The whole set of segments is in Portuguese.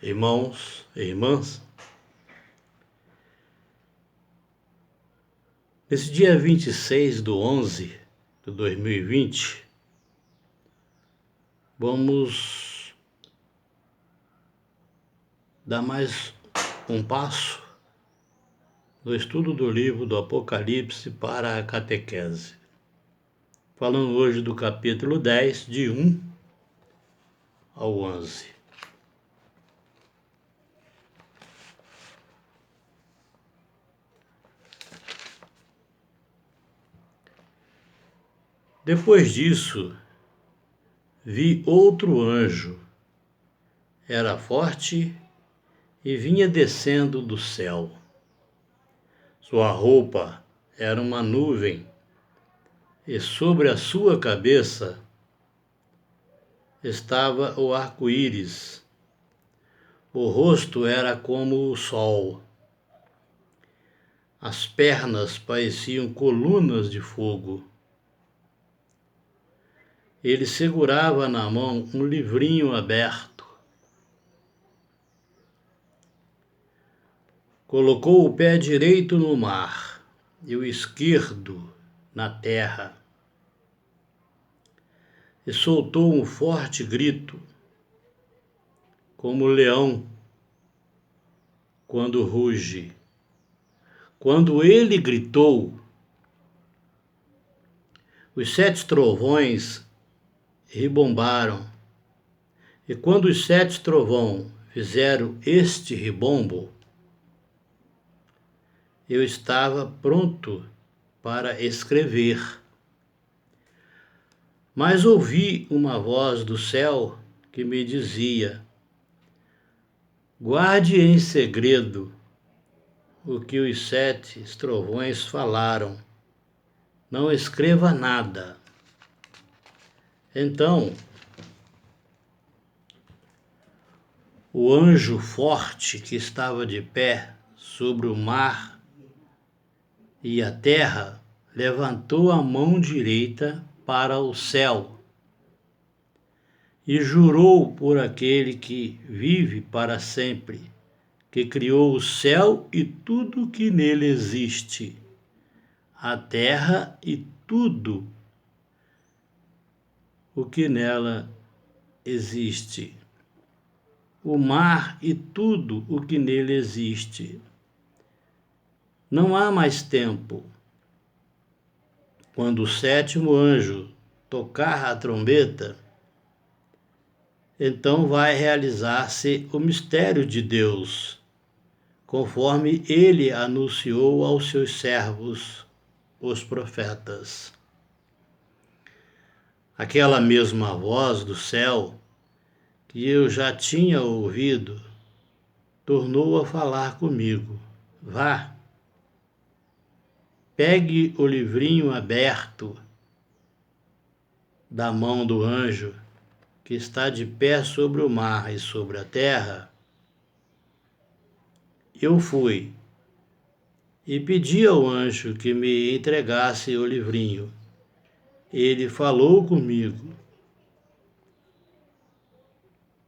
irmãos e irmãs. Nesse dia 26/11/2020, vamos dar mais um passo no estudo do livro do Apocalipse para a catequese. Falando hoje do capítulo 10, de 1 ao 11. Depois disso, vi outro anjo. Era forte e vinha descendo do céu. Sua roupa era uma nuvem, e sobre a sua cabeça estava o arco-íris. O rosto era como o sol. As pernas pareciam colunas de fogo. Ele segurava na mão um livrinho aberto. Colocou o pé direito no mar e o esquerdo na terra. E soltou um forte grito, como o leão quando ruge. Quando ele gritou, os 7 trovões ribombaram. E quando os 7 trovões fizeram este ribombo, eu estava pronto para escrever. Mas ouvi uma voz do céu que me dizia: guarde em segredo o que os 7 trovões falaram. Não escreva nada. Então, o anjo forte que estava de pé sobre o mar e a terra levantou a mão direita para o céu e jurou por aquele que vive para sempre, que criou o céu e tudo que nele existe, a terra e tudo o que nela existe, o mar e tudo o que nele existe. Não há mais tempo. Quando o 7º anjo tocar a trombeta, então vai realizar-se o mistério de Deus, conforme ele anunciou aos seus servos, os profetas. Aquela mesma voz do céu que eu já tinha ouvido, tornou a falar comigo. Vá, pegue o livrinho aberto da mão do anjo que está de pé sobre o mar e sobre a terra. Eu fui e pedi ao anjo que me entregasse o livrinho. Ele falou comigo: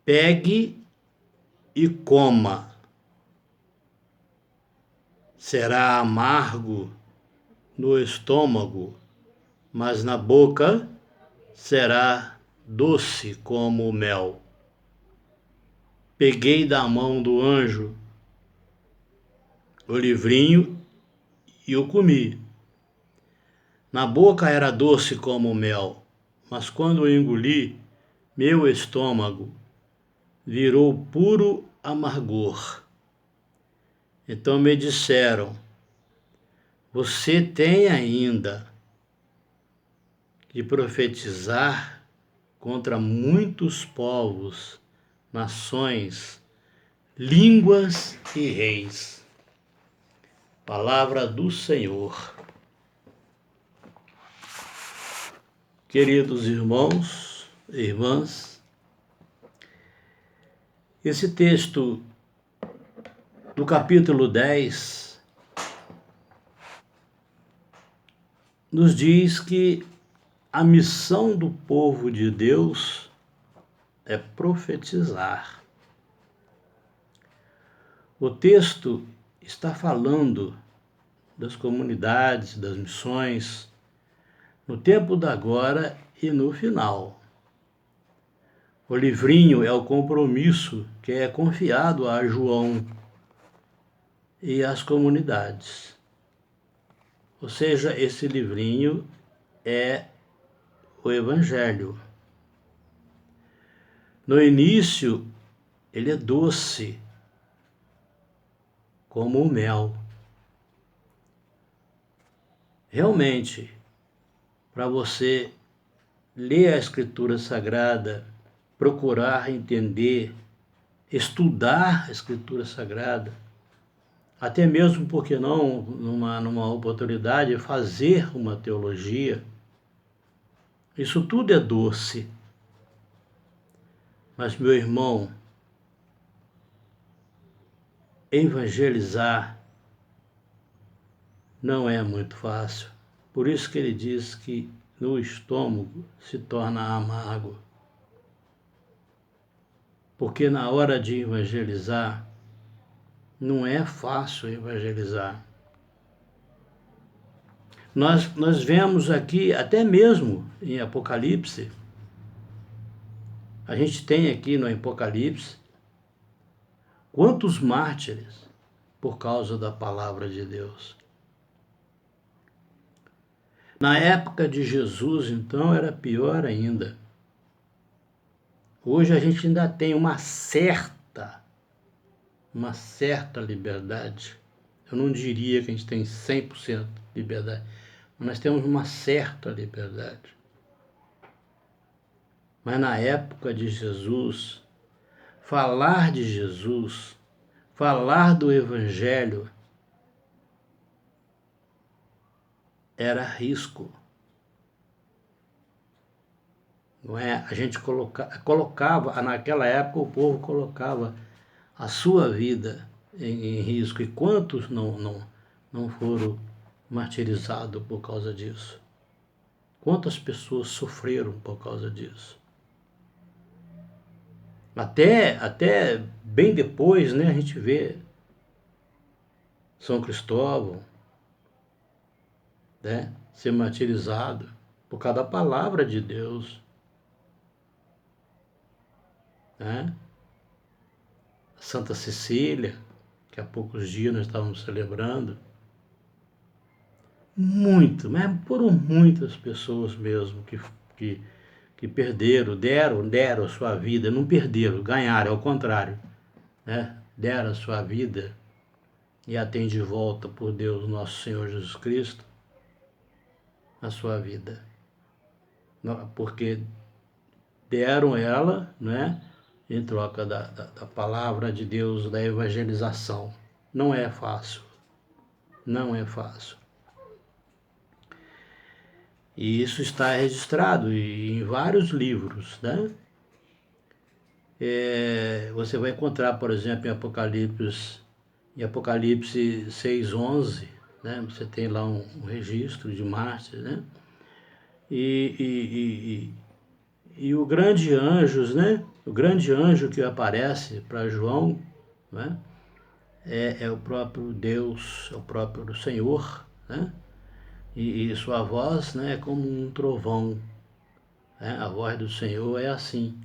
pegue e coma. Será amargo no estômago, mas na boca será doce como o mel. Peguei da mão do anjo o livrinho e o comi. Na boca era doce como o mel, mas quando eu engoli, meu estômago virou puro amargor. Então me disseram: você tem ainda que profetizar contra muitos povos, nações, línguas e reis. Palavra do Senhor. Queridos irmãos e irmãs, esse texto do capítulo 10 nos diz que a missão do povo de Deus é profetizar. O texto está falando das comunidades, das missões, no tempo da agora e no final. O livrinho é o compromisso que é confiado a João e às comunidades. Ou seja, esse livrinho é o Evangelho. No início, ele é doce, como o mel. Realmente, para você ler a Escritura Sagrada, procurar entender, estudar a Escritura Sagrada, até mesmo, por que não, numa oportunidade, fazer uma teologia, isso tudo é doce. Mas, meu irmão, evangelizar não é muito fácil. Por isso que ele diz que no estômago se torna amargo. Porque na hora de evangelizar, não é fácil evangelizar. Nós vemos aqui, até mesmo em Apocalipse, a gente tem aqui no Apocalipse, quantos mártires por causa da palavra de Deus. Na época de Jesus, então, era pior ainda. Hoje a gente ainda tem uma certa liberdade. Eu não diria que a gente tem 100% liberdade, mas nós temos uma certa liberdade. Mas na época de Jesus, falar de Jesus, falar do Evangelho, era risco. Não é? A gente colocava, naquela época o povo colocava a sua vida em risco. E quantos não foram martirizados por causa disso? Quantas pessoas sofreram por causa disso? Até bem depois, né, a gente vê São Cristóvão, né, ser martirizado por causa da palavra de Deus. Né? Santa Cecília, que há poucos dias nós estávamos celebrando. Mas foram muitas pessoas mesmo que perderam, deram a sua vida, não perderam, ganharam, ao contrário, né? Deram a sua vida e a têm de volta por Deus, nosso Senhor Jesus Cristo, a sua vida. Porque deram ela, né, em troca da palavra de Deus, da evangelização. Não é fácil. Não é fácil. E isso está registrado em vários livros, né? Você vai encontrar, por exemplo, em Apocalipse 6:11, né? Você tem lá um registro de mártires, né? E o grande anjo, né? O grande anjo que aparece para João, né? É o próprio Deus, é o próprio Senhor, né? E sua voz, né, é como um trovão. Né? A voz do Senhor é assim.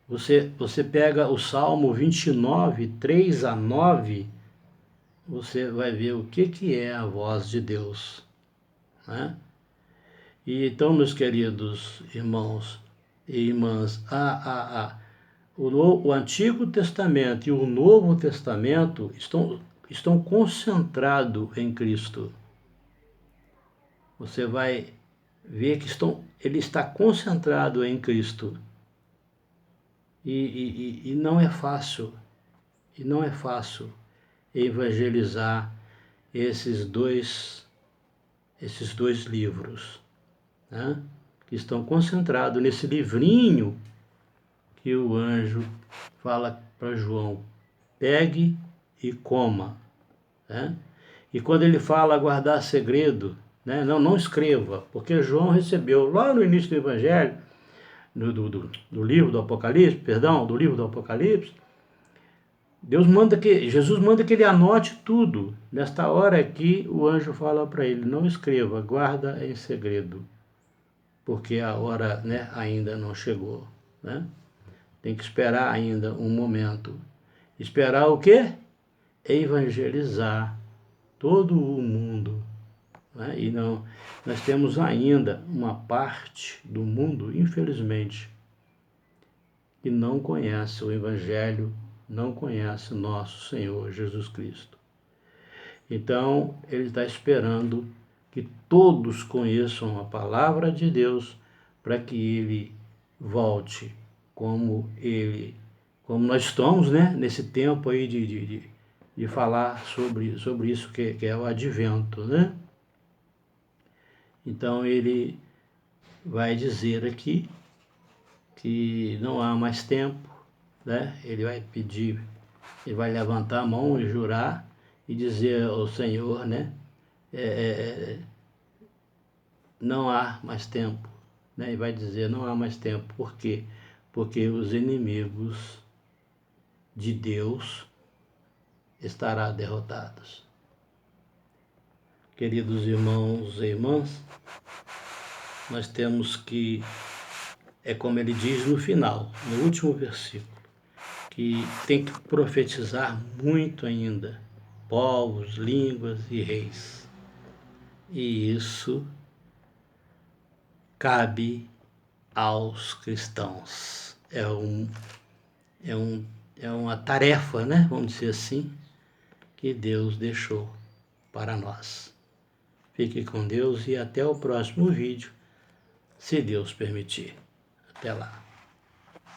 Você pega o Salmo 29, 3-9, você vai ver o que é a voz de Deus. Né? E então, meus queridos irmãos e irmãs, o Antigo Testamento e o Novo Testamento estão concentrados em Cristo. Você vai ver que ele está concentrado em Cristo. E não é fácil. E não é fácil evangelizar esses dois livros, né? Que estão concentrados nesse livrinho que o anjo fala para João: pegue e coma. Né? E quando ele fala guardar segredo, né? Não escreva, porque João recebeu lá no início do Evangelho, do livro do Apocalipse, do livro do Apocalipse, Jesus manda que ele anote tudo. Nesta hora aqui, o anjo fala para ele, não escreva, guarda em segredo, porque a hora, né, ainda não chegou, né? Tem que esperar ainda um momento. Esperar o quê? Evangelizar todo o mundo, né? E não, nós temos ainda uma parte do mundo, infelizmente, que não conhece o Evangelho, não conhece nosso Senhor Jesus Cristo. Então, ele está esperando que todos conheçam a palavra de Deus para que ele volte como nós estamos, né, nesse tempo aí de falar sobre isso que é o advento, né? Então ele vai dizer aqui que não há mais tempo, né? Ele vai pedir, ele vai levantar a mão e jurar e dizer ao Senhor, né? Não há mais tempo, né? E vai dizer não há mais tempo, por quê? Porque os inimigos de Deus estarão derrotados. Queridos irmãos e irmãs, nós temos que, é como ele diz no final, no último versículo, que tem que profetizar muito ainda, povos, línguas e reis. E isso cabe aos cristãos. É uma tarefa, né? Vamos dizer assim, que Deus deixou para nós. Fique com Deus e até o próximo vídeo, se Deus permitir. Até lá.